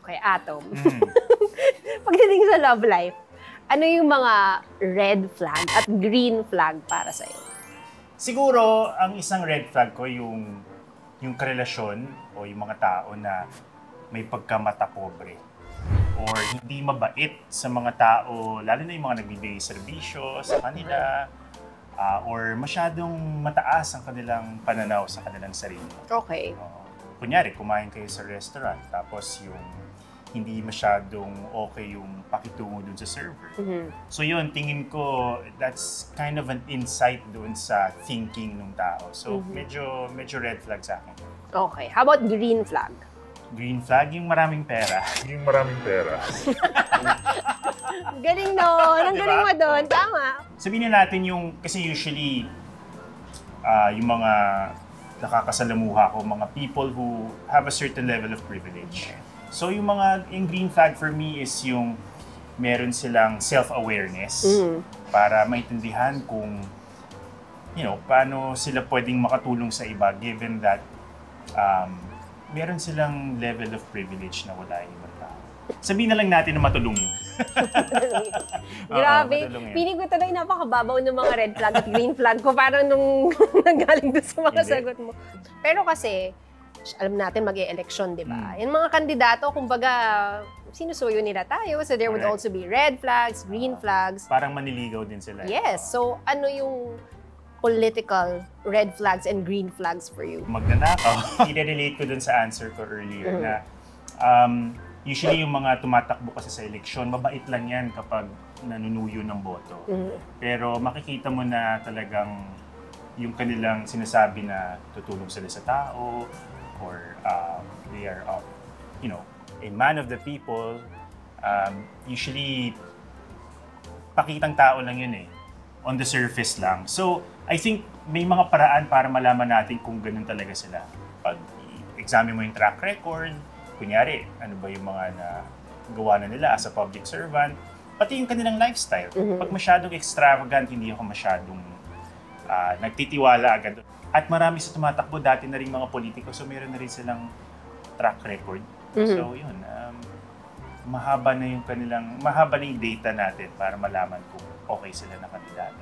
Okay, Atom. Pagdating sa love life, ano yung mga red flag at green flag para sa'yo? Siguro, ang isang red flag ko yung karelasyon o yung mga tao na may pagkamata pobre or hindi mabait sa mga tao, lalo na yung mga nagbibigay serbisyo sa kanila or masyadong mataas ang kanilang pananaw sa kanilang sarili. Okay. Kunyari, kumain kayo sa restaurant tapos yung hindi masyadong okay yung pakitungo dun sa server. So yun, tingin ko, that's kind of an insight dun sa thinking ng tao. So medyo red flag sa akin. Okay. How about green flag? Green flag, yung maraming pera. Galing doon. Ang Diba? galing mo doon. Tama. Sabihin natin yung, kasi usually, yung mga nakakasalamuha ko, mga people who have a certain level of privilege. So yung green flag for me is yung meron silang self-awareness para maintindihan kung, paano sila pwedeng makatulong sa iba given that meron silang level of privilege na wala yung ibang tao. Sabihin na lang natin na matulungin. Grabe. matulungin. Piling ko talaga napakababaw ng mga red flag at green flag ko parang nung nanggaling doon sa mga sagot mo. Pero kasi, alam natin mag-e-election, di ba? Yung mga kandidato, kumbaga, sinusuyo nila tayo. So there would also be red flags, green flags. Parang maniligaw din sila. Yes. So ano yung political red flags and green flags for you? Magnanakaw. I-relate ko dun sa answer ko earlier na usually yung mga tumatakbo kasi sa eleksyon, mabait lang yan kapag nanunuyo ng boto. Pero makikita mo na talagang yung kanilang sinasabi na tutulong sila sa tao or they are, a man of the people. Usually, pakitang tao lang yun eh. On the surface lang. So, I think may mga paraan para malaman natin kung ganun talaga sila. Pag examine mo yung track record, kunyari, ano ba yung mga gawa na nila as a public servant, pati yung kanilang lifestyle. Pag masyadong extravagant, hindi ako masyadong nagtitiwala agad. At marami sa tumatakbo, dati na rin mga politiko, so meron na rin silang track record. So yun, mahaba na yung data natin para malaman kung okay sila na kandidato.